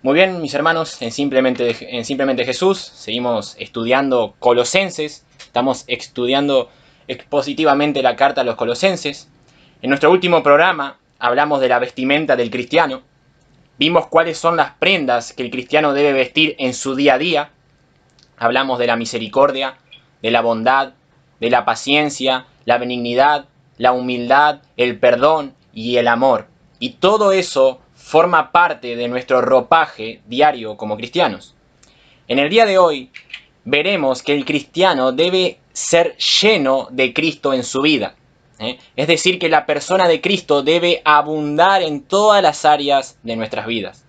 Muy bien, mis hermanos, en Simplemente Jesús, seguimos estudiando Colosenses, estamos estudiando expositivamente la carta a los Colosenses. En nuestro último programa hablamos de la vestimenta del cristiano, vimos cuáles son las prendas que el cristiano debe vestir en su día a día, hablamos de la misericordia, de la bondad, de la paciencia, la benignidad, la humildad, el perdón y el amor. Y todo eso forma parte de nuestro ropaje diario como cristianos. En el día de hoy veremos que el cristiano debe ser lleno de Cristo en su vida. Es decir, que la persona de Cristo debe abundar en todas las áreas de nuestras vidas.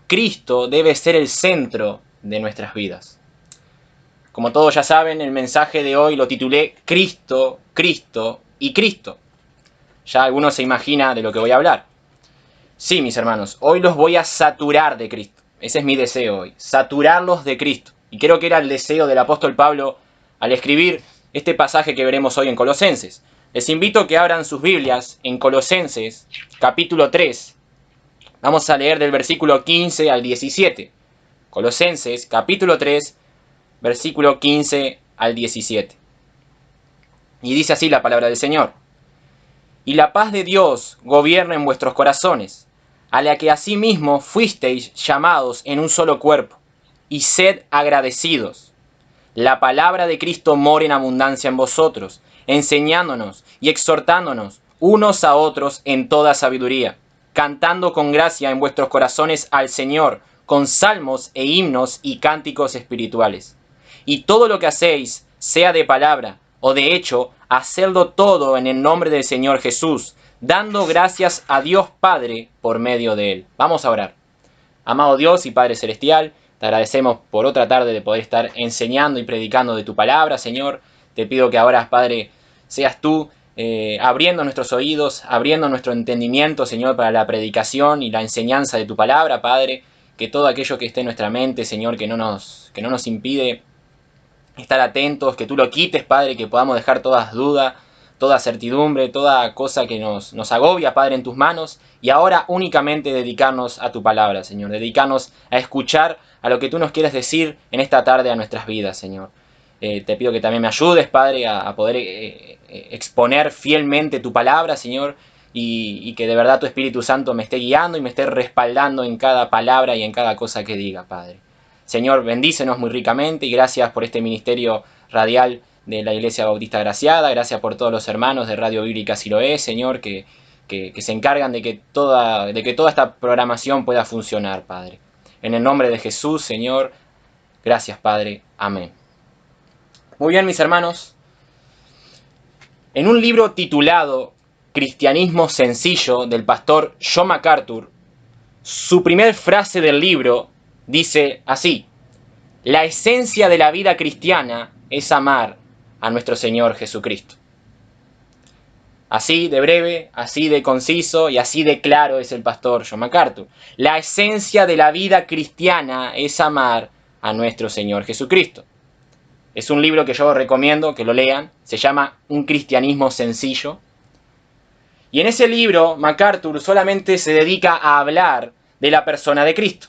Cristo debe ser el centro de nuestras vidas. Como todos ya saben, el mensaje de hoy lo titulé Cristo, Cristo y Cristo. Ya alguno se imagina de lo que voy a hablar. Sí, mis hermanos, hoy los voy a saturar de Cristo. Ese es mi deseo hoy, saturarlos de Cristo. Y creo que era el deseo del apóstol Pablo al escribir este pasaje que veremos hoy en Colosenses. Les invito a que abran sus Biblias en Colosenses, capítulo 3. Vamos a leer del versículo 15 al 17. Colosenses, capítulo 3, versículo 15 al 17. Y dice así la palabra del Señor. Y la paz de Dios gobierna en vuestros corazones, a la que asimismo fuisteis llamados en un solo cuerpo, y sed agradecidos. La palabra de Cristo mora en abundancia en vosotros, enseñándonos y exhortándonos unos a otros en toda sabiduría, cantando con gracia en vuestros corazones al Señor, con salmos e himnos y cánticos espirituales. Y todo lo que hacéis, sea de palabra o de hecho, hacedlo todo en el nombre del Señor Jesús, dando gracias a Dios Padre por medio de Él. Vamos a orar. Amado Dios y Padre Celestial, te agradecemos por otra tarde de poder estar enseñando y predicando de tu palabra, Señor. Te pido que ahora, Padre, seas tú abriendo nuestros oídos, abriendo nuestro entendimiento, Señor, para la predicación y la enseñanza de tu palabra, Padre. Que todo aquello que esté en nuestra mente, Señor, que no nos impide estar atentos, que tú lo quites, Padre, que podamos dejar todas dudas, toda certidumbre, toda cosa que nos agobia, Padre, en tus manos, y ahora únicamente dedicarnos a tu palabra, Señor, dedicarnos a escuchar a lo que tú nos quieres decir en esta tarde a nuestras vidas, Señor. Te pido que también me ayudes, Padre, a poder exponer fielmente tu palabra, Señor, y que de verdad tu Espíritu Santo me esté guiando y me esté respaldando en cada palabra y en cada cosa que diga, Padre. Señor, bendícenos muy ricamente y gracias por este ministerio radial de la Iglesia Bautista Graciada. Gracias por todos los hermanos de Radio Bíblica Siloé, Señor, que se encargan de que toda esta programación pueda funcionar, Padre. En el nombre de Jesús, Señor, gracias, Padre. Amén. Muy bien, mis hermanos. En un libro titulado Cristianismo Sencillo, del pastor John MacArthur, su primer frase del libro dice así: la esencia de la vida cristiana es amar a nuestro Señor Jesucristo. Así de breve, así de conciso y así de claro es el pastor John MacArthur. La esencia de la vida cristiana es amar a nuestro Señor Jesucristo. Es un libro que yo recomiendo que lo lean. Se llama Un cristianismo sencillo. Y en ese libro, MacArthur solamente se dedica a hablar de la persona de Cristo,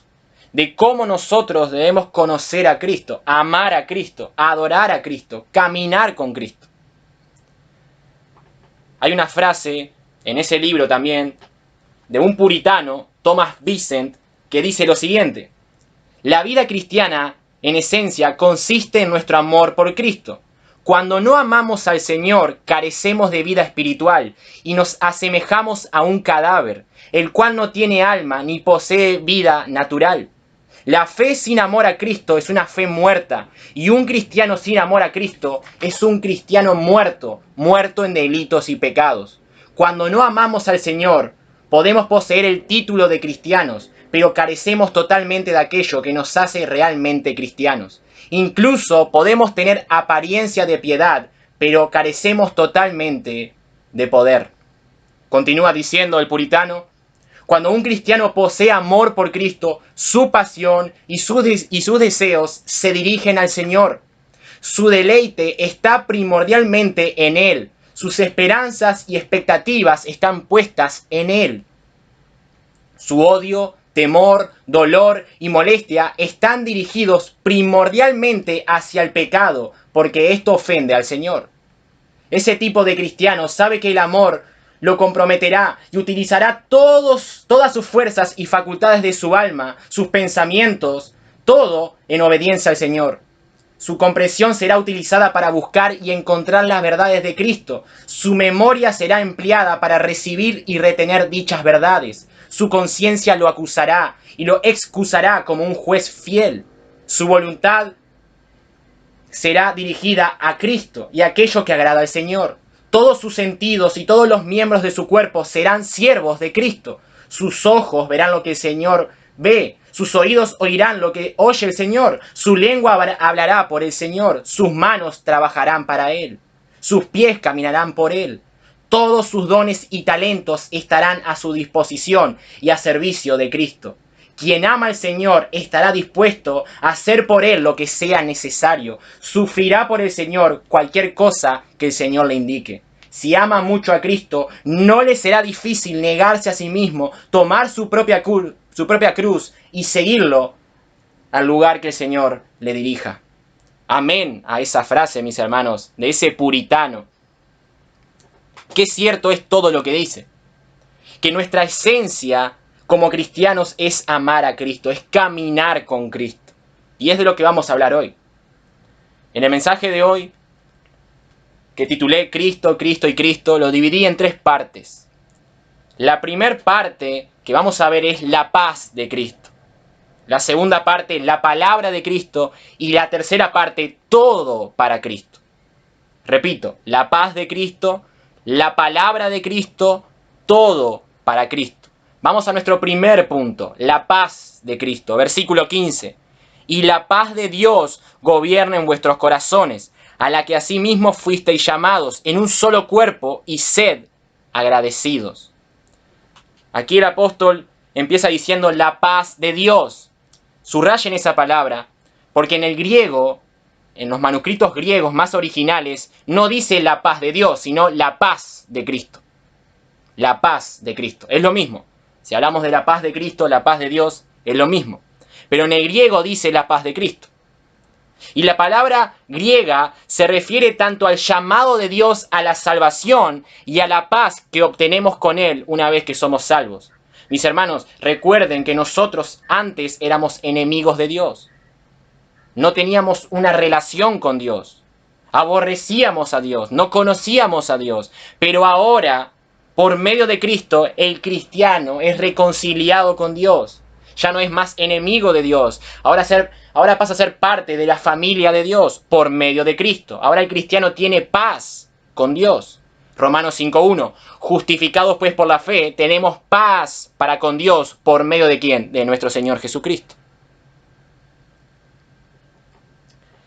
de cómo nosotros debemos conocer a Cristo, amar a Cristo, adorar a Cristo, caminar con Cristo. Hay una frase en ese libro también de un puritano, Thomas Vincent, que dice lo siguiente: la vida cristiana, en esencia, consiste en nuestro amor por Cristo. Cuando no amamos al Señor, carecemos de vida espiritual y nos asemejamos a un cadáver, el cual no tiene alma ni posee vida natural. La fe sin amor a Cristo es una fe muerta, y un cristiano sin amor a Cristo es un cristiano muerto, muerto en delitos y pecados. Cuando no amamos al Señor, podemos poseer el título de cristianos, pero carecemos totalmente de aquello que nos hace realmente cristianos. Incluso podemos tener apariencia de piedad, pero carecemos totalmente de poder. Continúa diciendo el puritano: cuando un cristiano posee amor por Cristo, su pasión y sus deseos se dirigen al Señor. Su deleite está primordialmente en Él. Sus esperanzas y expectativas están puestas en Él. Su odio temor, dolor y molestia están dirigidos primordialmente hacia el pecado, porque esto ofende al Señor. Ese tipo de cristiano sabe que el amor lo comprometerá y utilizará todas sus fuerzas y facultades de su alma, sus pensamientos, todo en obediencia al Señor. Su comprensión será utilizada para buscar y encontrar las verdades de Cristo. Su memoria será empleada para recibir y retener dichas verdades. Su conciencia lo acusará y lo excusará como un juez fiel. Su voluntad será dirigida a Cristo y a aquello que agrada al Señor. Todos sus sentidos y todos los miembros de su cuerpo serán siervos de Cristo. Sus ojos verán lo que el Señor ve. Sus oídos oirán lo que oye el Señor. Su lengua hablará por el Señor. Sus manos trabajarán para Él. Sus pies caminarán por Él. Todos sus dones y talentos estarán a su disposición y a servicio de Cristo. Quien ama al Señor estará dispuesto a hacer por Él lo que sea necesario. Sufrirá por el Señor cualquier cosa que el Señor le indique. Si ama mucho a Cristo, no le será difícil negarse a sí mismo, tomar su propia cruz y seguirlo al lugar que el Señor le dirija. Amén a esa frase, mis hermanos, de ese puritano. Qué cierto es todo lo que dice. Que nuestra esencia como cristianos es amar a Cristo, es caminar con Cristo. Y es de lo que vamos a hablar hoy. En el mensaje de hoy, que titulé Cristo, Cristo y Cristo, lo dividí en 3 partes. La primera parte que vamos a ver es la paz de Cristo. La segunda parte, la palabra de Cristo. Y la tercera parte, todo para Cristo. Repito, la paz de Cristo, la palabra de Cristo, todo para Cristo. Vamos a nuestro primer punto, la paz de Cristo. Versículo 15. Y la paz de Dios gobierna en vuestros corazones, a la que asimismo fuisteis llamados en un solo cuerpo, y sed agradecidos. Aquí el apóstol empieza diciendo la paz de Dios. Subrayen esa palabra, porque en el griego, en los manuscritos griegos más originales, no dice la paz de Dios, sino la paz de Cristo. La paz de Cristo. Es lo mismo. Si hablamos de la paz de Cristo, la paz de Dios, es lo mismo. Pero en el griego dice la paz de Cristo. Y la palabra griega se refiere tanto al llamado de Dios a la salvación y a la paz que obtenemos con Él una vez que somos salvos. Mis hermanos, recuerden que nosotros antes éramos enemigos de Dios. No teníamos una relación con Dios. Aborrecíamos a Dios, no conocíamos a Dios. Pero ahora, por medio de Cristo, el cristiano es reconciliado con Dios. Ya no es más enemigo de Dios. Ahora pasa a ser parte de la familia de Dios por medio de Cristo. Ahora el cristiano tiene paz con Dios. Romanos 5:1. Justificados pues por la fe, tenemos paz para con Dios por medio de ¿quién? De nuestro Señor Jesucristo.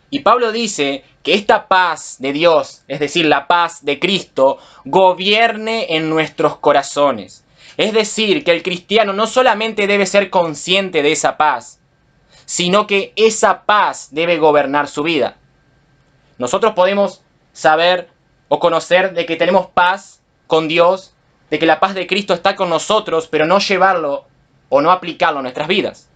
Y Pablo dice que esta paz de Dios, es decir, la paz de Cristo, gobierne en nuestros corazones. Es decir, que el cristiano no solamente debe ser consciente de esa paz, sino que esa paz debe gobernar su vida. Nosotros podemos saber o conocer de que tenemos paz con Dios, de que la paz de Cristo está con nosotros, pero no llevarlo o no aplicarlo a nuestras vidas.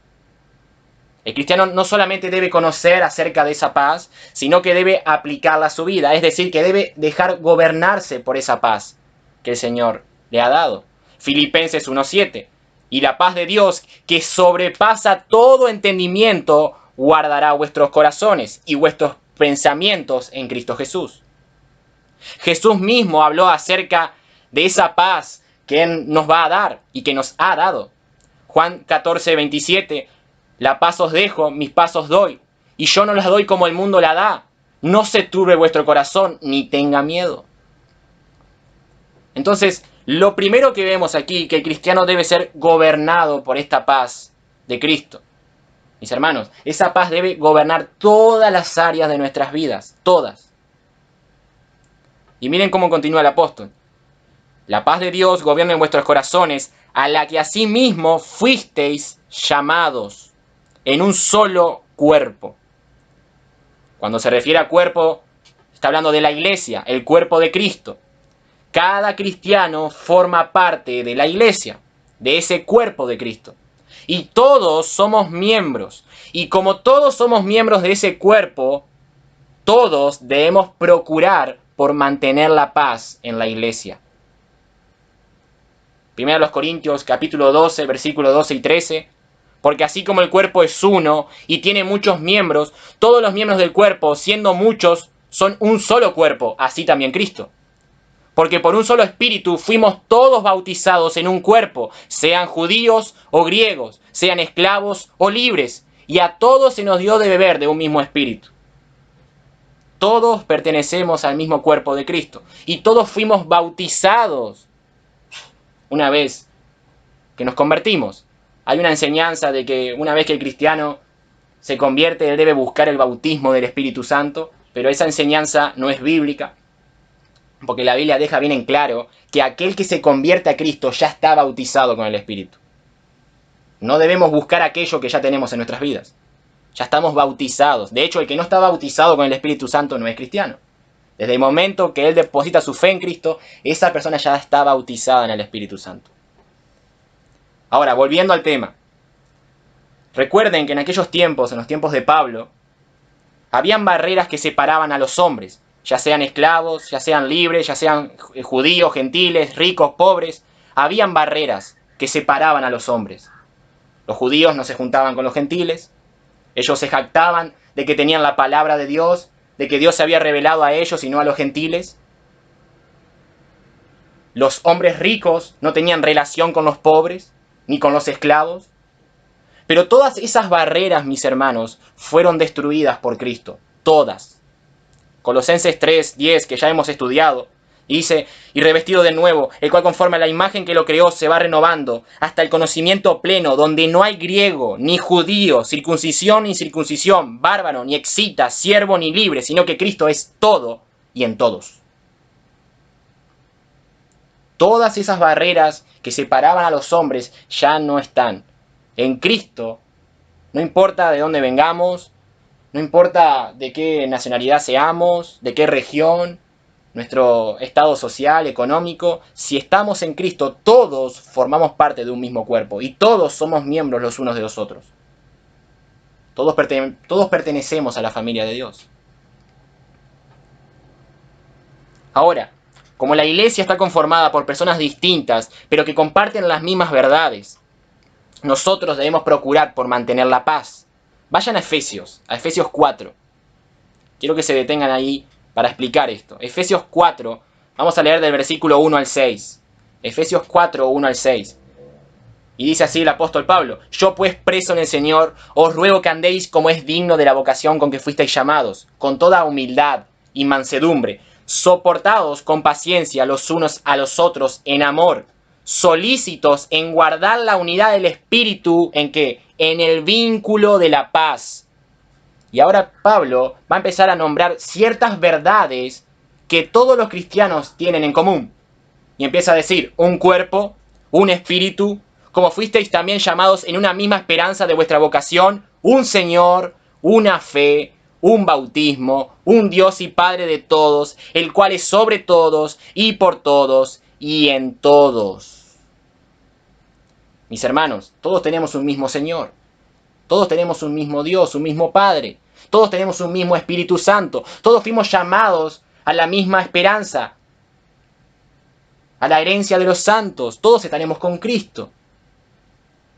El cristiano no solamente debe conocer acerca de esa paz, sino que debe aplicarla a su vida, es decir, que debe dejar gobernarse por esa paz que el Señor le ha dado. Filipenses 1:7. Y la paz de Dios, que sobrepasa todo entendimiento, guardará vuestros corazones y vuestros pensamientos en Cristo Jesús. Jesús mismo habló acerca de esa paz que Él nos va a dar y que nos ha dado. Juan 14:27. La paz os dejo, mis paz os doy, y yo no las doy como el mundo la da. No se turbe vuestro corazón, ni tenga miedo. Entonces, lo primero que vemos aquí, que el cristiano debe ser gobernado por esta paz de Cristo. Mis hermanos, esa paz debe gobernar todas las áreas de nuestras vidas, todas. Y miren cómo continúa el apóstol. La paz de Dios gobierna en vuestros corazones, a la que asimismo fuisteis llamados en un solo cuerpo. Cuando se refiere a cuerpo, está hablando de la iglesia, el cuerpo de Cristo. Cada cristiano forma parte de la iglesia, de ese cuerpo de Cristo. Y todos somos miembros. Y como todos somos miembros de ese cuerpo, todos debemos procurar por mantener la paz en la iglesia. 1 Corintios capítulo 12, versículos 12 y 13. Porque así como el cuerpo es uno y tiene muchos miembros, todos los miembros del cuerpo, siendo muchos, son un solo cuerpo, así también Cristo. Porque por un solo espíritu fuimos todos bautizados en un cuerpo, sean judíos o griegos, sean esclavos o libres, y a todos se nos dio de beber de un mismo espíritu. Todos pertenecemos al mismo cuerpo de Cristo, y todos fuimos bautizados una vez que nos convertimos. Hay una enseñanza de que una vez que el cristiano se convierte, él debe buscar el bautismo del Espíritu Santo, pero esa enseñanza no es bíblica, porque la Biblia deja bien en claro que aquel que se convierte a Cristo ya está bautizado con el Espíritu. No debemos buscar aquello que ya tenemos en nuestras vidas. Ya estamos bautizados. De hecho, el que no está bautizado con el Espíritu Santo no es cristiano. Desde el momento que él deposita su fe en Cristo, esa persona ya está bautizada en el Espíritu Santo. Ahora, volviendo al tema. Recuerden que en aquellos tiempos, en los tiempos de Pablo, habían barreras que separaban a los hombres, ya sean esclavos, ya sean libres, ya sean judíos, gentiles, ricos, pobres. Habían barreras que separaban a los hombres. Los judíos no se juntaban con los gentiles. Ellos se jactaban de que tenían la palabra de Dios, de que Dios se había revelado a ellos y no a los gentiles. Los hombres ricos no tenían relación con los pobres, ni con los esclavos. Pero todas esas barreras, mis hermanos, fueron destruidas por Cristo. Todas. Colosenses 3:10, que ya hemos estudiado, dice, y revestido de nuevo, el cual conforme a la imagen que lo creó se va renovando hasta el conocimiento pleno, donde no hay griego, ni judío, circuncisión ni circuncisión, bárbaro, ni excita, siervo ni libre, sino que Cristo es todo y en todos. Todas esas barreras que separaban a los hombres ya no están. En Cristo, no importa de dónde vengamos, no importa de qué nacionalidad seamos, de qué región, nuestro estado social, económico, si estamos en Cristo, todos formamos parte de un mismo cuerpo y todos somos miembros los unos de los otros. Todos pertenecemos a la familia de Dios. Ahora, como la iglesia está conformada por personas distintas, pero que comparten las mismas verdades, nosotros debemos procurar por mantener la paz. Vayan a Efesios 4. Quiero que se detengan ahí para explicar esto. Efesios 4, vamos a leer del versículo 1 al 6. Efesios 4, 1 al 6. Y dice así el apóstol Pablo: yo pues preso en el Señor, os ruego que andéis como es digno de la vocación con que fuisteis llamados, con toda humildad y mansedumbre, soportados con paciencia los unos a los otros en amor, solícitos en guardar la unidad del espíritu, ¿en qué? En el vínculo de la paz. Y ahora Pablo va a empezar a nombrar ciertas verdades que todos los cristianos tienen en común. Y empieza a decir, un cuerpo, un espíritu, como fuisteis también llamados en una misma esperanza de vuestra vocación, un Señor, una fe, un bautismo, un Dios y Padre de todos, el cual es sobre todos y por todos y en todos. Mis hermanos, todos tenemos un mismo Señor. Todos tenemos un mismo Dios, un mismo Padre. Todos tenemos un mismo Espíritu Santo. Todos fuimos llamados a la misma esperanza, a la herencia de los santos. Todos estaremos con Cristo.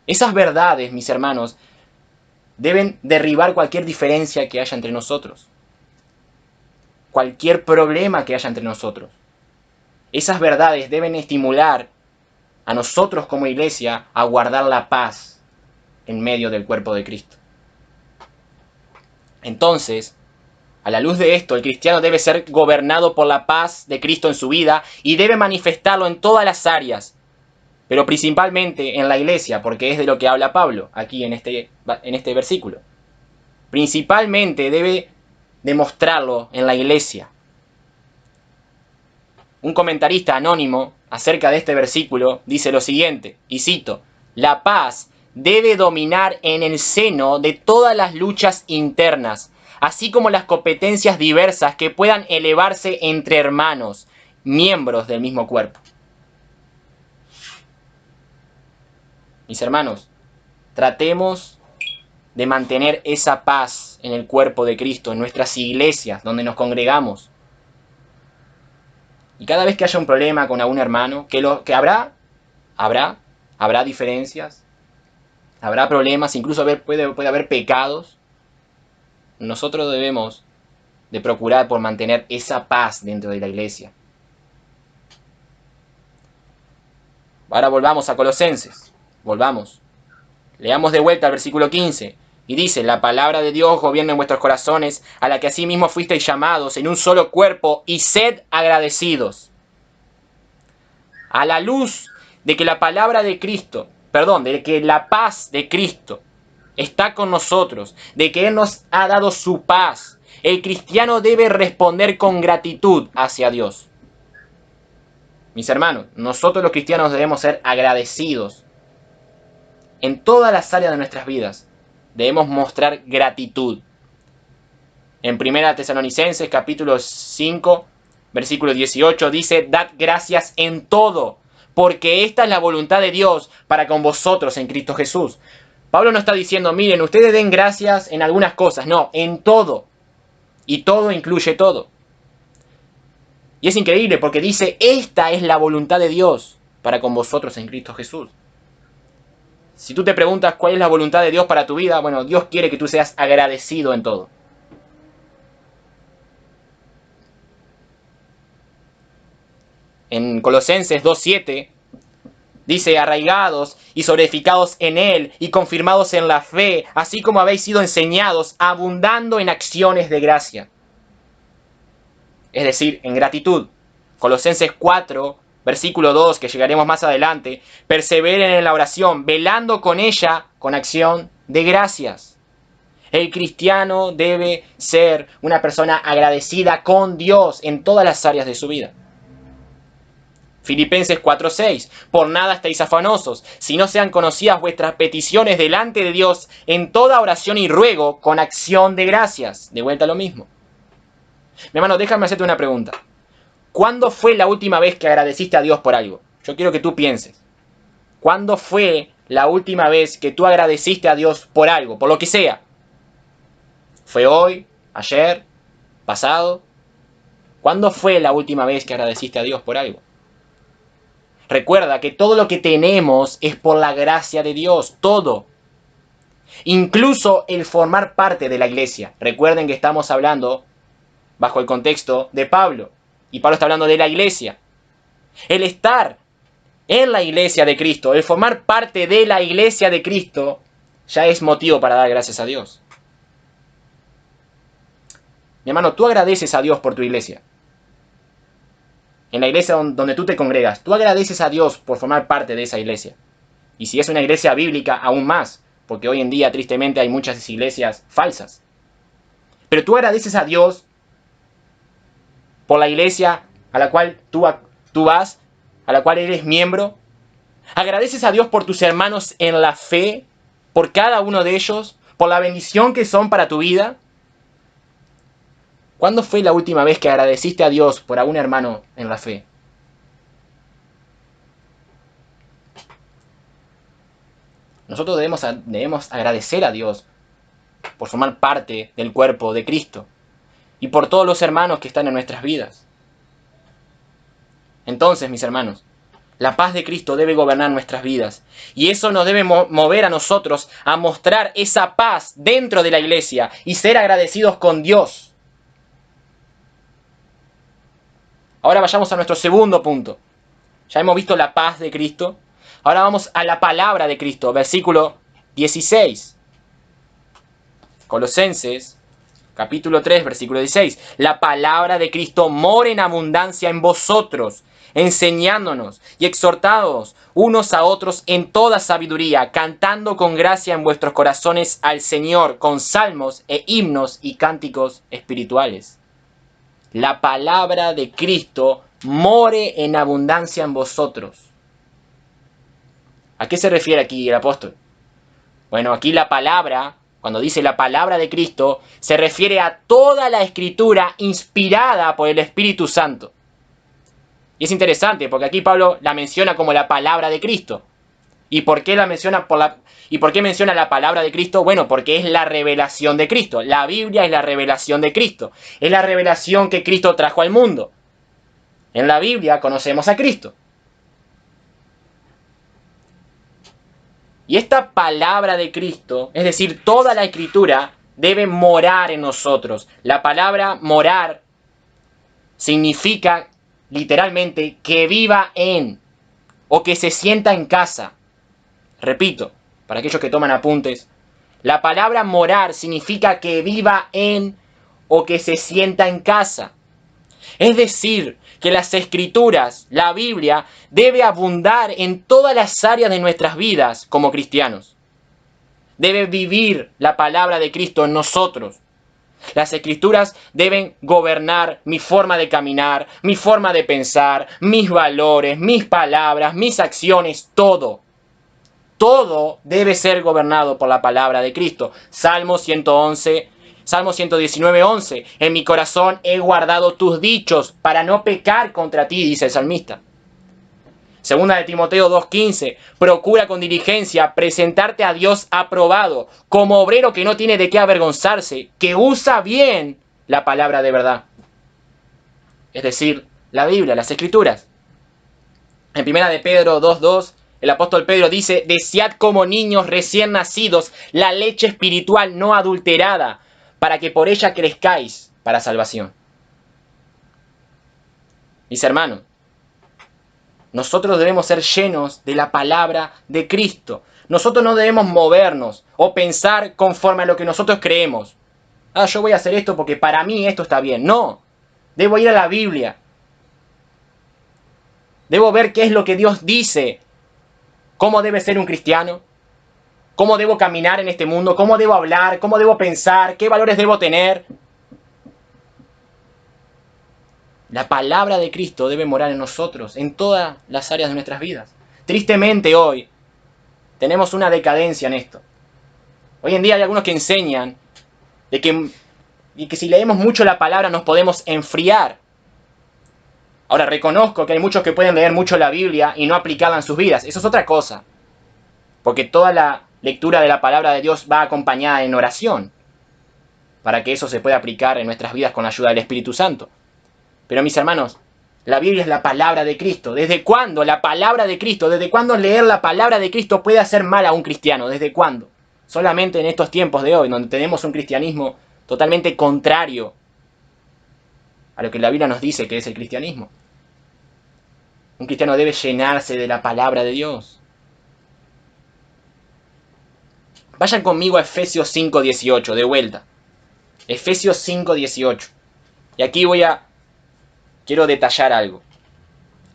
Esas verdades, mis hermanos, deben derribar cualquier diferencia que haya entre nosotros. Cualquier problema que haya entre nosotros. Esas verdades deben estimular a nosotros como iglesia a guardar la paz en medio del cuerpo de Cristo. Entonces, a la luz de esto, el cristiano debe ser gobernado por la paz de Cristo en su vida y debe manifestarlo en todas las áreas, pero principalmente en la iglesia, porque es de lo que habla Pablo aquí en este versículo. Principalmente debe demostrarlo en la iglesia. Un comentarista anónimo acerca de este versículo dice lo siguiente, y cito, la paz debe dominar en el seno de todas las luchas internas, así como las competencias diversas que puedan elevarse entre hermanos, miembros del mismo cuerpo. Mis hermanos, tratemos de mantener esa paz en el cuerpo de Cristo, en nuestras iglesias, donde nos congregamos. Y cada vez que haya un problema con algún hermano, que habrá diferencias, habrá problemas, incluso puede haber pecados, nosotros debemos de procurar por mantener esa paz dentro de la iglesia. Ahora volvamos a Colosenses, volvamos. Leamos de vuelta el versículo 15. Y dice, la palabra de Dios gobierna en vuestros corazones, a la que asimismo fuisteis llamados en un solo cuerpo, y sed agradecidos. A la luz de que la palabra de Cristo, de que la paz de Cristo está con nosotros, de que Él nos ha dado su paz, el cristiano debe responder con gratitud hacia Dios. Mis hermanos, nosotros los cristianos debemos ser agradecidos. En todas las áreas de nuestras vidas debemos mostrar gratitud. En 1 Tesalonicenses capítulo 5, versículo 18 dice, dad gracias en todo, porque esta es la voluntad de Dios para con vosotros en Cristo Jesús. Pablo no está diciendo, miren, ustedes den gracias en algunas cosas, no, en todo. Y todo incluye todo. Y es increíble porque dice, esta es la voluntad de Dios para con vosotros en Cristo Jesús. Si tú te preguntas cuál es la voluntad de Dios para tu vida, bueno, Dios quiere que tú seas agradecido en todo. En Colosenses 2:7 dice, arraigados y sobreedificados en Él y confirmados en la fe, así como habéis sido enseñados, abundando en acciones de gracia. Es decir, en gratitud. Colosenses 4, versículo 2, que llegaremos más adelante, perseveren en la oración, velando con ella con acción de gracias. El cristiano debe ser una persona agradecida con Dios en todas las áreas de su vida. Filipenses 4:6, por nada estáis afanosos, si no sean conocidas vuestras peticiones delante de Dios en toda oración y ruego con acción de gracias. De vuelta a lo mismo. Mi hermano, déjame hacerte una pregunta. ¿Cuándo fue la última vez que agradeciste a Dios por algo? Yo quiero que tú pienses. ¿Cuándo fue la última vez que tú agradeciste a Dios por algo, por lo que sea? ¿Fue hoy? ¿Ayer? ¿Pasado? ¿Cuándo fue la última vez que agradeciste a Dios por algo? Recuerda que todo lo que tenemos es por la gracia de Dios, todo. Incluso el formar parte de la iglesia. Recuerden que estamos hablando bajo el contexto de Pablo. Y Pablo está hablando de la iglesia. El estar en la iglesia de Cristo, el formar parte de la iglesia de Cristo, ya es motivo para dar gracias a Dios. Mi hermano, tú agradeces a Dios por tu iglesia. En la iglesia donde tú te congregas, tú agradeces a Dios por formar parte de esa iglesia. Y si es una iglesia bíblica, aún más, porque hoy en día tristemente hay muchas iglesias falsas. Pero tú agradeces a Dios por la iglesia a la cual tú vas, a la cual eres miembro. Agradeces a Dios por tus hermanos en la fe, por cada uno de ellos, por la bendición que son para tu vida. ¿Cuándo fue la última vez que agradeciste a Dios por algún hermano en la fe? Nosotros debemos agradecer a Dios por formar parte del cuerpo de Cristo y por todos los hermanos que están en nuestras vidas. Entonces, mis hermanos, la paz de Cristo debe gobernar nuestras vidas y eso nos debe mover a nosotros a mostrar esa paz dentro de la iglesia y ser agradecidos con Dios. Ahora vayamos a nuestro segundo punto. Ya hemos visto la paz de Cristo. Ahora vamos a la palabra de Cristo, versículo 16. Colosenses, capítulo 3, versículo 16. La palabra de Cristo mora en abundancia en vosotros, enseñándonos y exhortándoos unos a otros en toda sabiduría, cantando con gracia en vuestros corazones al Señor con salmos e himnos y cánticos espirituales. La palabra de Cristo more en abundancia en vosotros. ¿A qué se refiere aquí el apóstol? Bueno, aquí la palabra, cuando dice la palabra de Cristo, se refiere a toda la escritura inspirada por el Espíritu Santo. Y es interesante porque aquí Pablo la menciona como la palabra de Cristo. ¿Y por qué ¿Y por qué menciona la palabra de Cristo? Bueno, porque es la revelación de Cristo. La Biblia es la revelación de Cristo. Es la revelación que Cristo trajo al mundo. En la Biblia conocemos a Cristo. Y esta palabra de Cristo, es decir, toda la Escritura, debe morar en nosotros. La palabra morar significa literalmente que viva en o que se sienta en casa. Repito, para aquellos que toman apuntes, la palabra morar significa que viva en o que se sienta en casa. Es decir, que las Escrituras, la Biblia, debe abundar en todas las áreas de nuestras vidas como cristianos. Debe vivir la palabra de Cristo en nosotros. Las Escrituras deben gobernar mi forma de caminar, mi forma de pensar, mis valores, mis palabras, mis acciones, todo. Todo debe ser gobernado por la palabra de Cristo. Salmo 119:11. En mi corazón he guardado tus dichos para no pecar contra ti, dice el salmista. Segunda de Timoteo 2:15. Procura con diligencia presentarte a Dios aprobado, como obrero que no tiene de qué avergonzarse, que usa bien la palabra de verdad. Es decir, la Biblia, las Escrituras. En primera de Pedro 2:2, el apóstol Pedro dice: desead como niños recién nacidos la leche espiritual no adulterada, para que por ella crezcáis para salvación. Mis hermanos, nosotros debemos ser llenos de la palabra de Cristo. Nosotros no debemos movernos o pensar conforme a lo que nosotros creemos. Yo voy a hacer esto porque para mí esto está bien. No, debo ir a la Biblia. Debo ver qué es lo que Dios dice. ¿Cómo debe ser un cristiano? ¿Cómo debo caminar en este mundo? ¿Cómo debo hablar? ¿Cómo debo pensar? ¿Qué valores debo tener? La palabra de Cristo debe morar en nosotros, en todas las áreas de nuestras vidas. Tristemente hoy tenemos una decadencia en esto. Hoy en día hay algunos que enseñan de que si leemos mucho la palabra nos podemos enfriar. Ahora, reconozco que hay muchos que pueden leer mucho la Biblia y no aplicarla en sus vidas. Eso es otra cosa. Porque toda la lectura de la palabra de Dios va acompañada en oración, para que eso se pueda aplicar en nuestras vidas con la ayuda del Espíritu Santo. Pero mis hermanos, la Biblia es la palabra de Cristo. ¿Desde cuándo la palabra de Cristo? ¿Desde cuándo leer la palabra de Cristo puede hacer mal a un cristiano? ¿Desde cuándo? Solamente en estos tiempos de hoy, donde tenemos un cristianismo totalmente contrario a lo que la Biblia nos dice que es el cristianismo. Un cristiano debe llenarse de la palabra de Dios. Vayan conmigo a Efesios 5:18, de vuelta. Efesios 5:18. Y aquí quiero detallar algo.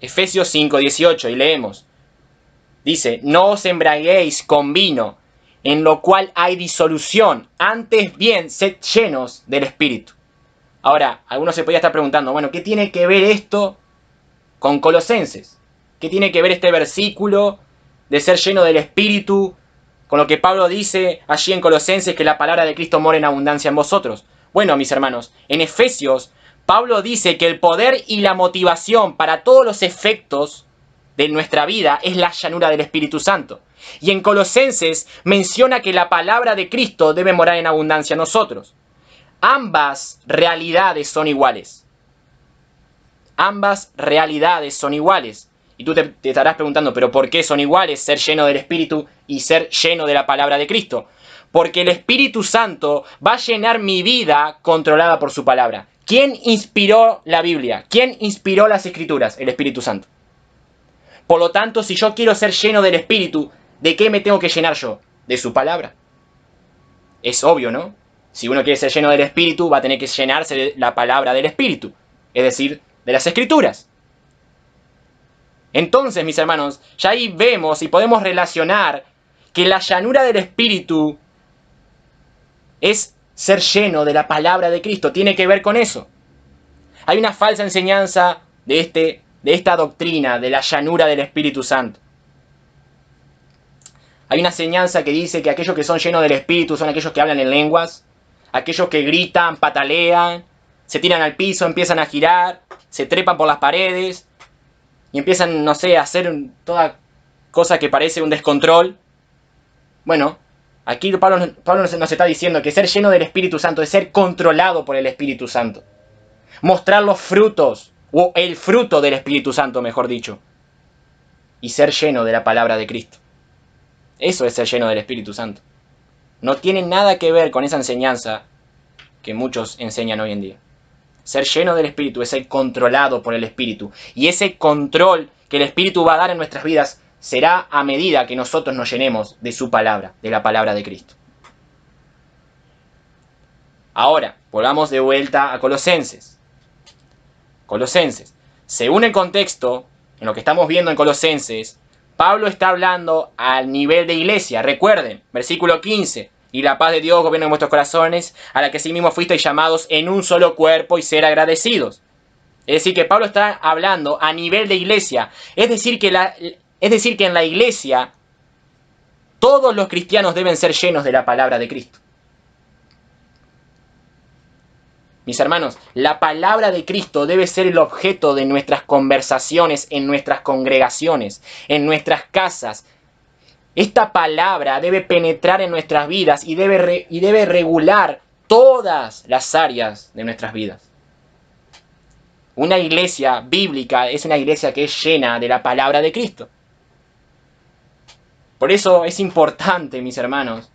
Efesios 5:18, y leemos. Dice: no os embriaguéis con vino, en lo cual hay disolución, antes bien sed llenos del Espíritu. Ahora, algunos se podría estar preguntando, bueno, ¿qué tiene que ver esto con Colosenses? ¿Qué tiene que ver este versículo de ser lleno del Espíritu con lo que Pablo dice allí en Colosenses, que la palabra de Cristo mora en abundancia en vosotros? Bueno, mis hermanos, en Efesios, Pablo dice que el poder y la motivación para todos los efectos de nuestra vida es la llanura del Espíritu Santo. Y en Colosenses menciona que la palabra de Cristo debe morar en abundancia en nosotros. Ambas realidades son iguales. Ambas realidades son iguales. Y tú te estarás preguntando, ¿pero por qué son iguales ser lleno del Espíritu y ser lleno de la palabra de Cristo? Porque el Espíritu Santo va a llenar mi vida controlada por su palabra. ¿Quién inspiró la Biblia? ¿Quién inspiró las Escrituras? El Espíritu Santo. Por lo tanto, si yo quiero ser lleno del Espíritu, ¿de qué me tengo que llenar yo? De su palabra. Es obvio, ¿no? Si uno quiere ser lleno del Espíritu, va a tener que llenarse de la palabra del Espíritu. Es decir, de las Escrituras. Entonces, mis hermanos, ya ahí vemos y podemos relacionar que la llanura del Espíritu es ser lleno de la palabra de Cristo. Tiene que ver con eso. Hay una falsa enseñanza de esta doctrina de la llanura del Espíritu Santo. Hay una enseñanza que dice que aquellos que son llenos del Espíritu son aquellos que hablan en lenguas, aquellos que gritan, patalean, se tiran al piso, empiezan a girar, se trepan por las paredes y empiezan, no sé, a hacer todas cosa que parece un descontrol. Bueno, aquí Pablo nos está diciendo que ser lleno del Espíritu Santo es ser controlado por el Espíritu Santo. Mostrar los frutos, o el fruto del Espíritu Santo, mejor dicho. Y ser lleno de la palabra de Cristo. Eso es ser lleno del Espíritu Santo. No tiene nada que ver con esa enseñanza que muchos enseñan hoy en día. Ser lleno del Espíritu es ser controlado por el Espíritu. Y ese control que el Espíritu va a dar en nuestras vidas será a medida que nosotros nos llenemos de su palabra, de la palabra de Cristo. Ahora, volvamos de vuelta a Colosenses. Colosenses. Según el contexto, en lo que estamos viendo en Colosenses, Pablo está hablando al nivel de iglesia. Recuerden, versículo 15. Y la paz de Dios gobierna en vuestros corazones, a la que sí mismo fuisteis llamados en un solo cuerpo y ser agradecidos. Es decir, que Pablo está hablando a nivel de iglesia. Es decir, que en la iglesia todos los cristianos deben ser llenos de la palabra de Cristo. Mis hermanos, la palabra de Cristo debe ser el objeto de nuestras conversaciones en nuestras congregaciones, en nuestras casas. Esta palabra debe penetrar en nuestras vidas y debe regular todas las áreas de nuestras vidas. Una iglesia bíblica es una iglesia que es llena de la palabra de Cristo. Por eso es importante, mis hermanos,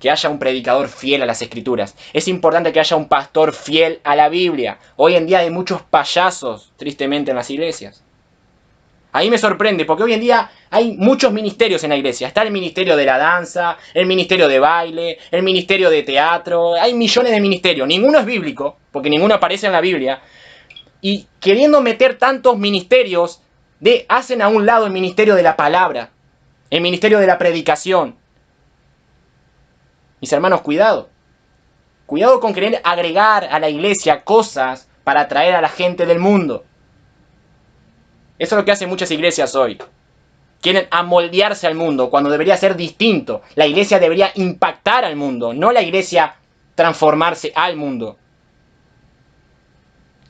que haya un predicador fiel a las Escrituras. Es importante que haya un pastor fiel a la Biblia. Hoy en día hay muchos payasos, tristemente, en las iglesias. Ahí me sorprende, porque hoy en día hay muchos ministerios en la iglesia. Está el ministerio de la danza, el ministerio de baile, el ministerio de teatro. Hay millones de ministerios. Ninguno es bíblico, porque ninguno aparece en la Biblia. Y queriendo meter tantos ministerios, hacen a un lado el ministerio de la palabra, el ministerio de la predicación. Mis hermanos, cuidado. Cuidado con querer agregar a la iglesia cosas para atraer a la gente del mundo. Eso es lo que hacen muchas iglesias hoy. Quieren amoldearse al mundo cuando debería ser distinto. La iglesia debería impactar al mundo, no la iglesia transformarse al mundo.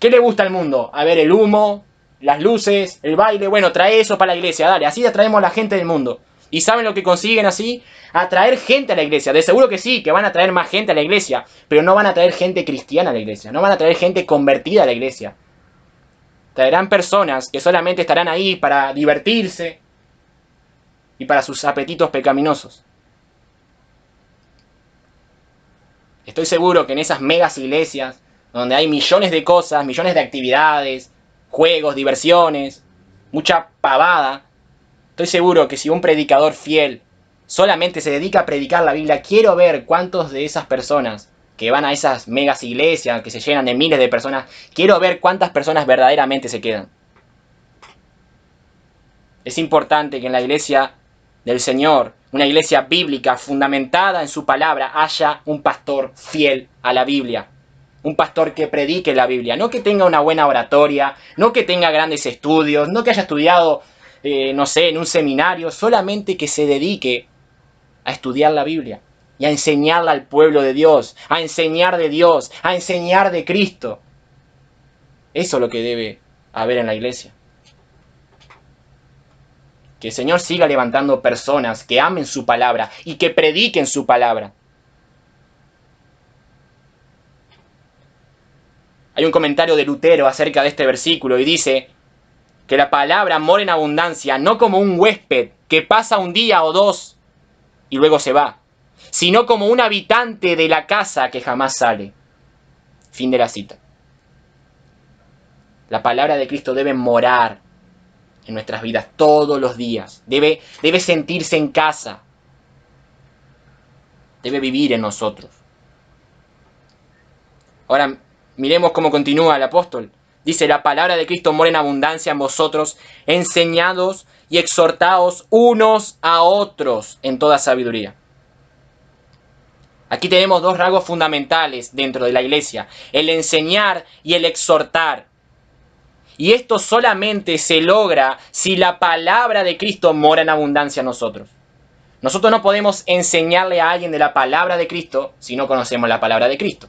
¿Qué le gusta al mundo? A ver, el humo, las luces, el baile. Bueno, trae eso para la iglesia, dale. Así atraemos a la gente del mundo. ¿Y saben lo que consiguen así? Atraer gente a la iglesia. De seguro que sí, que van a traer más gente a la iglesia, pero no van a traer gente cristiana a la iglesia. No van a traer gente convertida a la iglesia. Traerán personas que solamente estarán ahí para divertirse y para sus apetitos pecaminosos. Estoy seguro que en esas megas iglesias, donde hay millones de cosas, millones de actividades, juegos, diversiones, mucha pavada, estoy seguro que si un predicador fiel solamente se dedica a predicar la Biblia, quiero ver cuántos de esas personas que van a esas megas iglesias, que se llenan de miles de personas, quiero ver cuántas personas verdaderamente se quedan. Es importante que en la iglesia del Señor, una iglesia bíblica fundamentada en su palabra, haya un pastor fiel a la Biblia. Un pastor que predique la Biblia, no que tenga una buena oratoria, no que tenga grandes estudios, no que haya estudiado, no sé, en un seminario, solamente que se dedique a estudiar la Biblia y a enseñarla al pueblo de Dios, a enseñar de Dios, a enseñar de Cristo. Eso es lo que debe haber en la iglesia. Que el Señor siga levantando personas que amen su palabra y que prediquen su palabra. Hay un comentario de Lutero acerca de este versículo y dice que la palabra mora en abundancia, no como un huésped que pasa un día o dos y luego se va, sino como un habitante de la casa que jamás sale. Fin de la cita. La palabra de Cristo debe morar en nuestras vidas todos los días. Debe sentirse en casa. Debe vivir en nosotros. Ahora, miremos cómo continúa el apóstol. Dice, la palabra de Cristo mora en abundancia en vosotros, enseñados y exhortados unos a otros en toda sabiduría. Aquí tenemos dos rasgos fundamentales dentro de la iglesia, el enseñar y el exhortar. Y esto solamente se logra si la palabra de Cristo mora en abundancia en nosotros. Nosotros no podemos enseñarle a alguien de la palabra de Cristo si no conocemos la palabra de Cristo.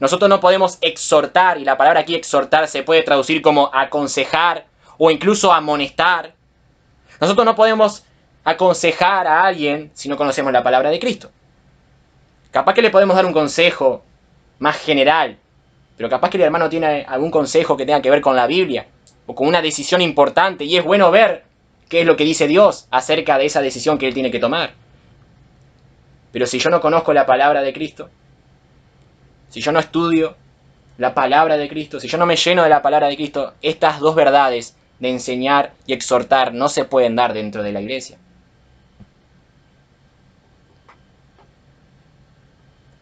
Nosotros no podemos exhortar, y la palabra aquí exhortar se puede traducir como aconsejar o incluso amonestar. Nosotros no podemos aconsejar a alguien si no conocemos la palabra de Cristo. Capaz que le podemos dar un consejo más general, pero capaz que el hermano tiene algún consejo que tenga que ver con la Biblia o con una decisión importante, y es bueno ver qué es lo que dice Dios acerca de esa decisión que él tiene que tomar. Pero si yo no conozco la palabra de Cristo, si yo no estudio la palabra de Cristo, si yo no me lleno de la palabra de Cristo, estas dos verdades de enseñar y exhortar no se pueden dar dentro de la iglesia.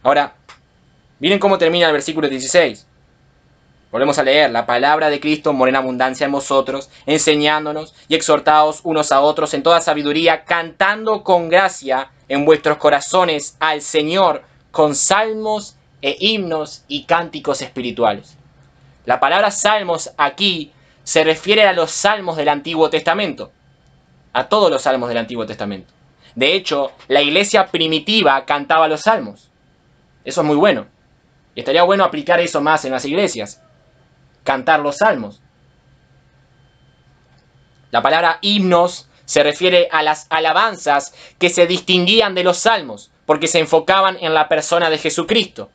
Ahora, miren cómo termina el versículo 16. Volvemos a leer: la palabra de Cristo mora en abundancia en vosotros, enseñándonos y exhortaos unos a otros en toda sabiduría, cantando con gracia en vuestros corazones al Señor con salmos e himnos y cánticos espirituales. La palabra salmos aquí se refiere a los salmos del Antiguo Testamento, a todos los salmos del Antiguo Testamento. De hecho, la iglesia primitiva cantaba los salmos. Eso es muy bueno. Y estaría bueno aplicar eso más en las iglesias. Cantar los salmos. La palabra himnos se refiere a las alabanzas que se distinguían de los salmos, porque se enfocaban en la persona de Jesucristo.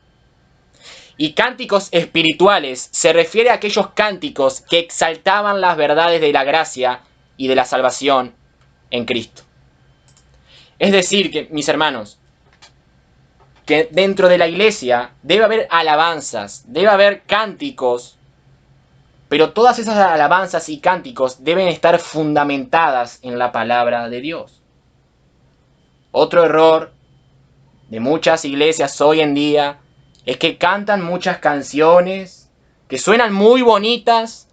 Y cánticos espirituales se refiere a aquellos cánticos que exaltaban las verdades de la gracia y de la salvación en Cristo. Es decir, que, mis hermanos, que dentro de la iglesia debe haber alabanzas, debe haber cánticos, pero todas esas alabanzas y cánticos deben estar fundamentadas en la palabra de Dios. Otro error de muchas iglesias hoy en día es que cantan muchas canciones que suenan muy bonitas,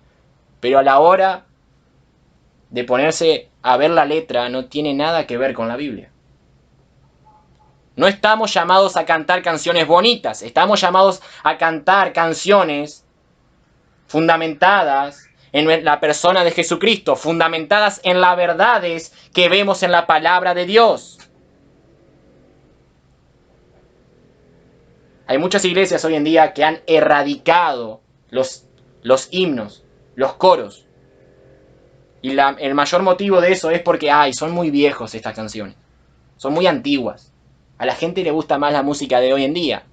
pero a la hora de ponerse a ver la letra no tiene nada que ver con la Biblia. No estamos llamados a cantar canciones bonitas, estamos llamados a cantar canciones fundamentadas en la persona de Jesucristo, fundamentadas en las verdades que vemos en la palabra de Dios. Hay muchas iglesias hoy en día que han erradicado los himnos, los coros. Y el mayor motivo de eso es porque son muy viejos estas canciones. Son muy antiguas. A la gente le gusta más la música de hoy en día.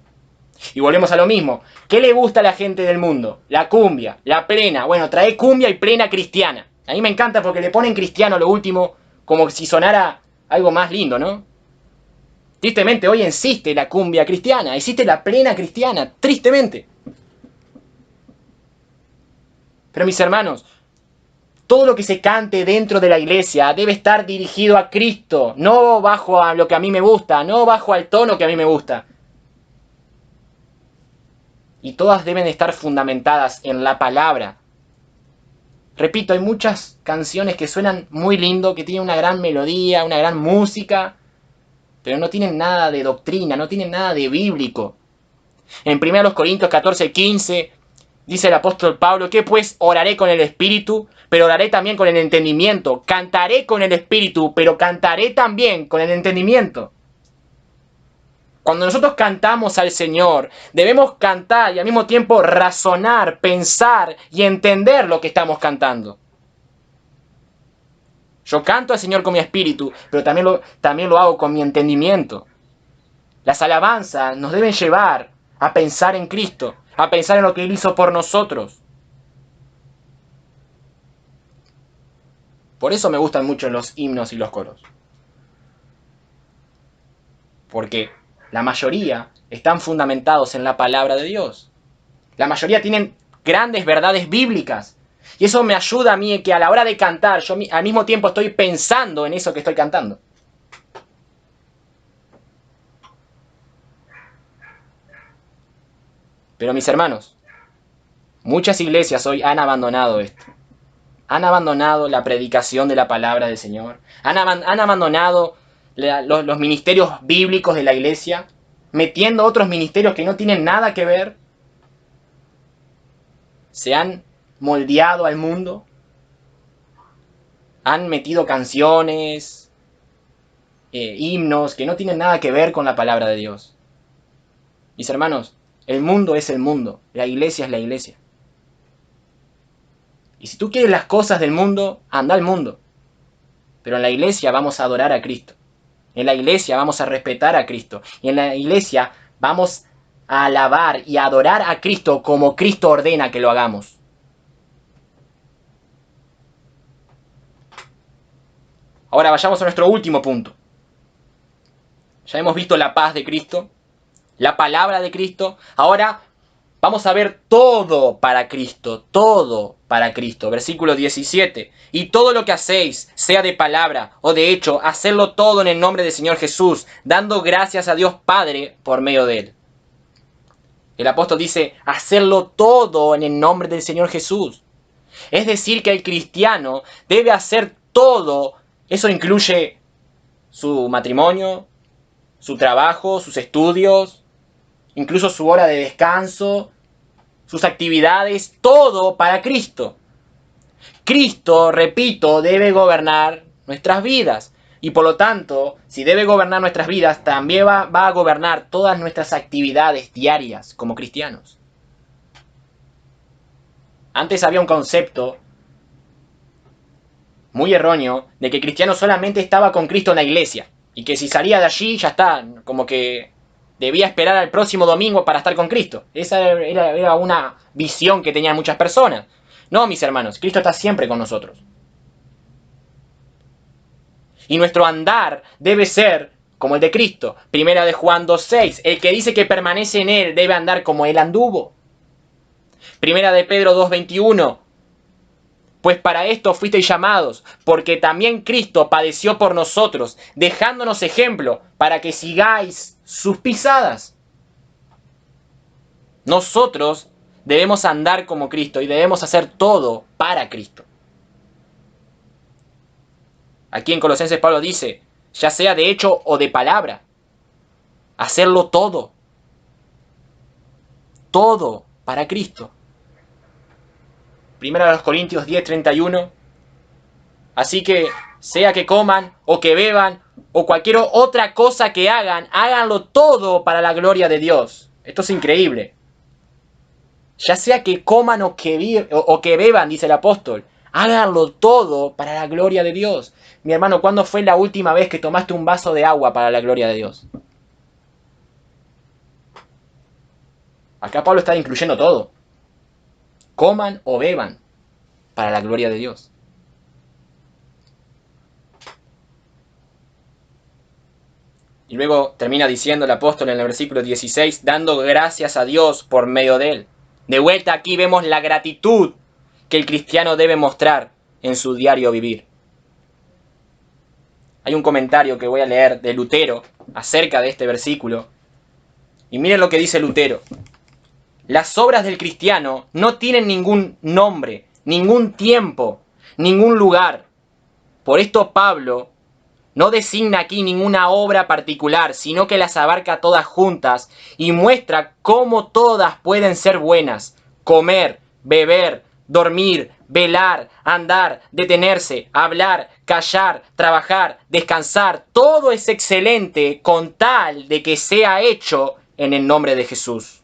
Y volvemos a lo mismo. ¿Qué le gusta a la gente del mundo? La cumbia, la plena. Bueno, trae cumbia y plena cristiana. A mí me encanta porque le ponen cristiano lo último, como si sonara algo más lindo, ¿no? Tristemente hoy existe la cumbia cristiana, existe la plena cristiana, tristemente. Pero mis hermanos, todo lo que se cante dentro de la iglesia debe estar dirigido a Cristo, no bajo a lo que a mí me gusta, no bajo al tono que a mí me gusta. Y todas deben estar fundamentadas en la palabra. Repito, hay muchas canciones que suenan muy lindo, que tienen una gran melodía, una gran música, pero no tienen nada de doctrina, no tienen nada de bíblico. En 1 Corintios 14:15 dice el apóstol Pablo: que pues oraré con el espíritu, pero oraré también con el entendimiento. Cantaré con el espíritu, pero cantaré también con el entendimiento. Cuando nosotros cantamos al Señor, debemos cantar y al mismo tiempo razonar, pensar y entender lo que estamos cantando. Yo canto al Señor con mi espíritu, pero también lo hago con mi entendimiento. Las alabanzas nos deben llevar a pensar en Cristo, a pensar en lo que Él hizo por nosotros. Por eso me gustan mucho los himnos y los coros. Porque la mayoría están fundamentados en la palabra de Dios. La mayoría tienen grandes verdades bíblicas. Y eso me ayuda a mí que a la hora de cantar, yo al mismo tiempo estoy pensando en eso que estoy cantando. Pero mis hermanos, muchas iglesias hoy han abandonado esto. Han abandonado la predicación de la palabra del Señor. Han abandonado los ministerios bíblicos de la iglesia, metiendo otros ministerios que no tienen nada que ver. Se han moldeado al mundo. Han metido canciones, himnos que no tienen nada que ver con la palabra de Dios. Mis hermanos, el mundo es el mundo, la iglesia es la iglesia. Y si tú quieres las cosas del mundo, anda al mundo. pero en la iglesia vamos a adorar a Cristo. En la iglesia vamos a respetar a Cristo. Y en la iglesia vamos a alabar y a adorar a Cristo como Cristo ordena que lo hagamos. Ahora vayamos a nuestro último punto. Ya hemos visto la paz de Cristo, la palabra de Cristo. Ahora vamos a ver todo para Cristo, todo para Cristo. Versículo 17. Y todo lo que hacéis, sea de palabra o de hecho, hacedlo todo en el nombre del Señor Jesús, dando gracias a Dios Padre por medio de Él. El apóstol dice, hacerlo todo en el nombre del Señor Jesús. Es decir, que el cristiano debe hacer todo. Eso incluye su matrimonio, su trabajo, sus estudios, incluso su hora de descanso, sus actividades, todo para Cristo. Cristo, repito, debe gobernar nuestras vidas. Y por lo tanto, si debe gobernar nuestras vidas, también va a gobernar todas nuestras actividades diarias como cristianos. Antes había un concepto muy erróneo de que el cristiano solamente estaba con Cristo en la iglesia. Y que si salía de allí, ya está, como que debía esperar al próximo domingo para estar con Cristo. Esa era una visión que tenían muchas personas. No, mis hermanos, Cristo está siempre con nosotros. Y nuestro andar debe ser como el de Cristo. Primera de Juan 2:6. El que dice que permanece en Él debe andar como Él anduvo. Primera de Pedro 2:21. Pues para esto fuisteis llamados, porque también Cristo padeció por nosotros, dejándonos ejemplo para que sigáis sus pisadas. Nosotros debemos andar como Cristo y debemos hacer todo para Cristo. Aquí en Colosenses Pablo dice, ya sea de hecho o de palabra, hacerlo todo. Todo para Cristo. Primera de los Corintios 10:31. Así que, sea que coman o que beban o cualquier otra cosa que hagan, háganlo todo para la gloria de Dios. Esto es increíble. Ya sea que coman o que beban, dice el apóstol, háganlo todo para la gloria de Dios. Mi hermano, ¿cuándo fue la última vez que tomaste un vaso de agua para la gloria de Dios? Acá Pablo está incluyendo todo. Coman o beban para la gloria de Dios. Y luego termina diciendo el apóstol en el versículo 16, dando gracias a Dios por medio de él. De vuelta aquí vemos la gratitud que el cristiano debe mostrar en su diario vivir. Hay un comentario que voy a leer de Lutero acerca de este versículo. Y miren lo que dice Lutero. Las obras del cristiano no tienen ningún nombre, ningún tiempo, ningún lugar. Por esto Pablo no designa aquí ninguna obra particular, sino que las abarca todas juntas y muestra cómo todas pueden ser buenas. Comer, beber, dormir, velar, andar, detenerse, hablar, callar, trabajar, descansar. Todo es excelente con tal de que sea hecho en el nombre de Jesús.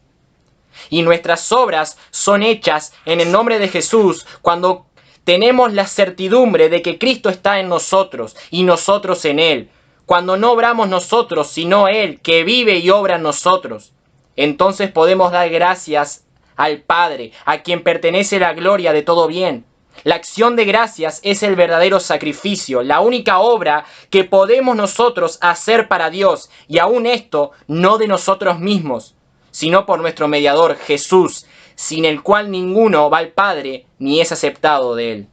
Y nuestras obras son hechas en el nombre de Jesús cuando tenemos la certidumbre de que Cristo está en nosotros y nosotros en Él. Cuando no obramos nosotros, sino Él, que vive y obra en nosotros. Entonces podemos dar gracias al Padre, a quien pertenece la gloria de todo bien. La acción de gracias es el verdadero sacrificio, la única obra que podemos nosotros hacer para Dios, y aún esto no de nosotros mismos, sino por nuestro mediador Jesús, sin el cual ninguno va al Padre ni es aceptado de Él.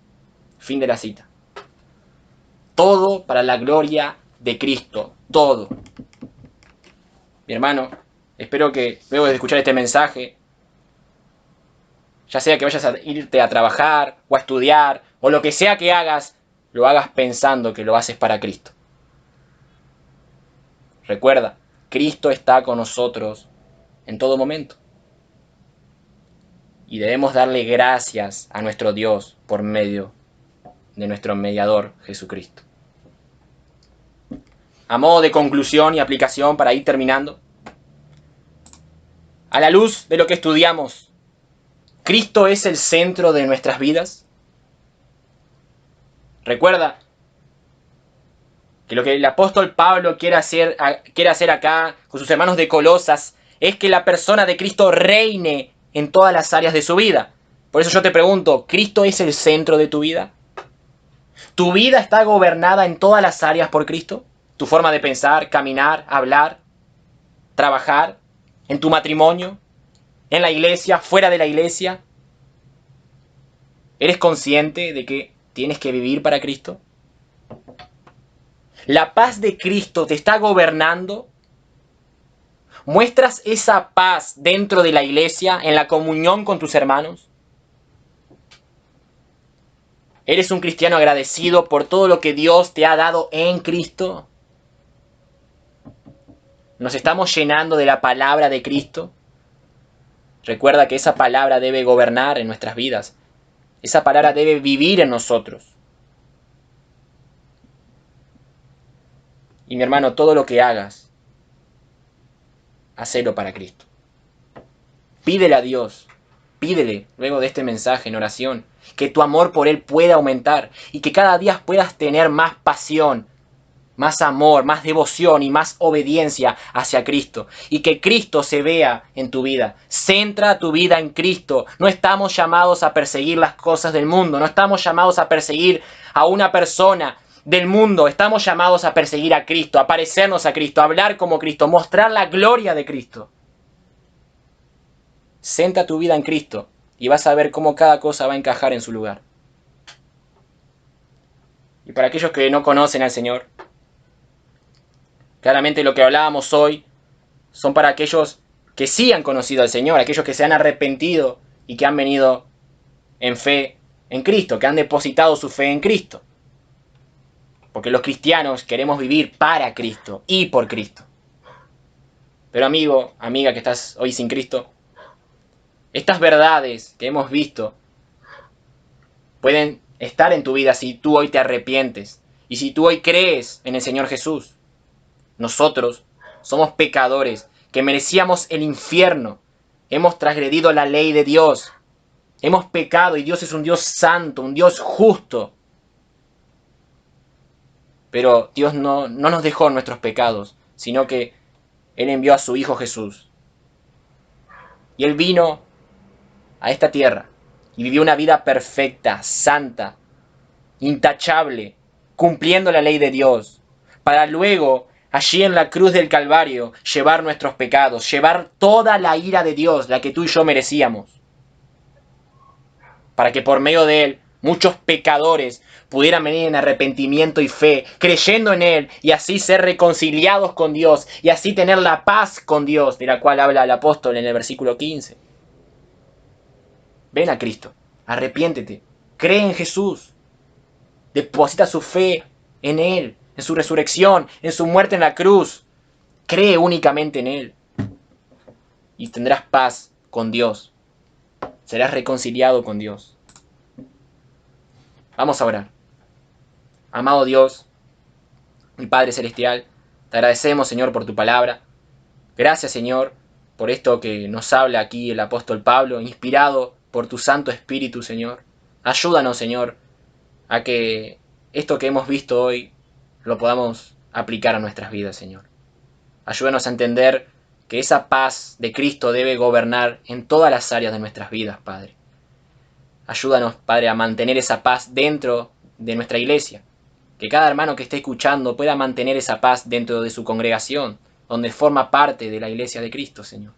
Fin de la cita. Todo para la gloria de Cristo, todo. Mi hermano, espero que luego de escuchar este mensaje, ya sea que vayas a irte a trabajar o a estudiar o lo que sea que hagas, lo hagas pensando que lo haces para Cristo. Recuerda, Cristo está con nosotros en todo momento. Y debemos darle gracias a nuestro Dios por medio de nuestro mediador Jesucristo. A modo de conclusión y aplicación para ir terminando, a la luz de lo que estudiamos, ¿Cristo es el centro de nuestras vidas? Recuerda, Que lo que el apóstol Pablo quiere hacer acá con sus hermanos de Colosas es que la persona de Cristo reine en todas las áreas de su vida. Por eso yo te pregunto, ¿Cristo es el centro de tu vida? ¿Tu vida está gobernada en todas las áreas por Cristo? ¿Tu forma de pensar, caminar, hablar, trabajar, en tu matrimonio, en la iglesia, fuera de la iglesia? ¿Eres consciente de que tienes que vivir para Cristo? ¿La paz de Cristo te está gobernando? ¿Muestras esa paz dentro de la iglesia, en la comunión con tus hermanos? ¿Eres un cristiano agradecido por todo lo que Dios te ha dado en Cristo? ¿Nos estamos llenando de la palabra de Cristo? Recuerda que esa palabra debe gobernar en nuestras vidas. Esa palabra debe vivir en nosotros. Y mi hermano, todo lo que hagas, hacelo para Cristo. Pídele a Dios, pídele luego de este mensaje en oración, que tu amor por Él pueda aumentar y que cada día puedas tener más pasión, más amor, más devoción y más obediencia hacia Cristo. Y que Cristo se vea en tu vida. Centra tu vida en Cristo. No estamos llamados a perseguir las cosas del mundo. No estamos llamados a perseguir a una persona del mundo. Estamos llamados a perseguir a Cristo, a parecernos a Cristo, a hablar como Cristo, mostrar la gloria de Cristo. Centra tu vida en Cristo y vas a ver cómo cada cosa va a encajar en su lugar. Y para aquellos que no conocen al Señor, claramente lo que hablábamos hoy son para aquellos que sí han conocido al Señor, aquellos que se han arrepentido y que han venido en fe en Cristo, que han depositado su fe en Cristo. Porque los cristianos queremos vivir para Cristo y por Cristo. Pero amigo, amiga que estás hoy sin Cristo, estas verdades que hemos visto pueden estar en tu vida si tú hoy te arrepientes y si tú hoy crees en el Señor Jesús. Nosotros somos pecadores que merecíamos el infierno. Hemos transgredido la ley de Dios. Hemos pecado y Dios es un Dios santo, un Dios justo. Pero Dios no nos dejó nuestros pecados, sino que Él envió a su Hijo Jesús. Y Él vino a esta tierra y vivió una vida perfecta, santa, intachable, cumpliendo la ley de Dios, para luego, allí en la cruz del Calvario, llevar nuestros pecados, llevar toda la ira de Dios, la que tú y yo merecíamos, para que por medio de Él muchos pecadores pudieran venir en arrepentimiento y fe, creyendo en Él, y así ser reconciliados con Dios, y así tener la paz con Dios, de la cual habla el apóstol en el versículo 15. Ven a Cristo, arrepiéntete, cree en Jesús, deposita su fe en Él, en su resurrección, en su muerte en la cruz. Cree únicamente en Él y tendrás paz con Dios. Serás reconciliado con Dios. Vamos a orar. Amado Dios, mi Padre Celestial, te agradecemos, Señor, por tu palabra. Gracias, Señor, por esto que nos habla aquí el apóstol Pablo, inspirado por tu Santo Espíritu, Señor. Ayúdanos, Señor, a que esto que hemos visto hoy lo podamos aplicar a nuestras vidas, Señor. Ayúdanos a entender que esa paz de Cristo debe gobernar en todas las áreas de nuestras vidas, Padre. Ayúdanos, Padre, a mantener esa paz dentro de nuestra iglesia. Que cada hermano que esté escuchando pueda mantener esa paz dentro de su congregación, donde forma parte de la iglesia de Cristo, Señor.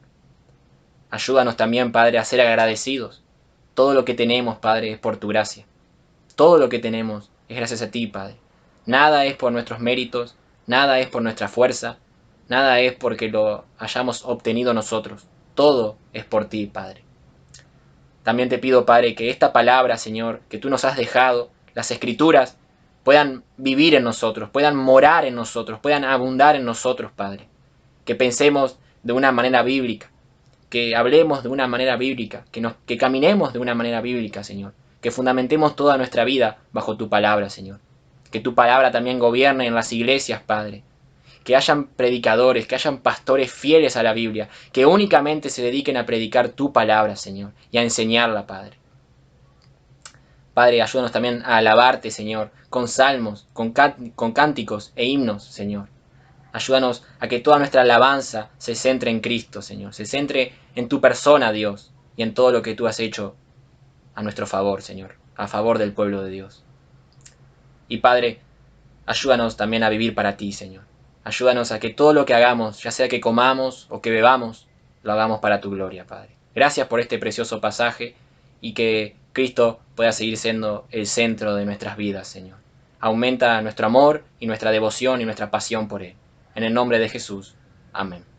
Ayúdanos también, Padre, a ser agradecidos. Todo lo que tenemos, Padre, es por tu gracia. Todo lo que tenemos es gracias a ti, Padre. Nada es por nuestros méritos, nada es por nuestra fuerza, nada es porque lo hayamos obtenido nosotros. Todo es por ti, Padre. También te pido, Padre, que esta palabra, Señor, que tú nos has dejado, las Escrituras, puedan vivir en nosotros, puedan morar en nosotros, puedan abundar en nosotros, Padre. Que pensemos de una manera bíblica, que hablemos de una manera bíblica, que caminemos de una manera bíblica, Señor. Que fundamentemos toda nuestra vida bajo tu palabra, Señor. Que tu palabra también gobierne en las iglesias, Padre. Que hayan predicadores, que hayan pastores fieles a la Biblia, que únicamente se dediquen a predicar tu palabra, Señor, y a enseñarla, Padre. Padre, ayúdanos también a alabarte, Señor, con salmos, con cánticos e himnos, Señor. Ayúdanos a que toda nuestra alabanza se centre en Cristo, Señor. Se centre en tu persona, Dios, y en todo lo que tú has hecho a nuestro favor, Señor. A favor del pueblo de Dios. Y Padre, ayúdanos también a vivir para ti, Señor. Ayúdanos a que todo lo que hagamos, ya sea que comamos o que bebamos, lo hagamos para tu gloria, Padre. Gracias por este precioso pasaje y que Cristo pueda seguir siendo el centro de nuestras vidas, Señor. Aumenta nuestro amor y nuestra devoción y nuestra pasión por Él. En el nombre de Jesús. Amén.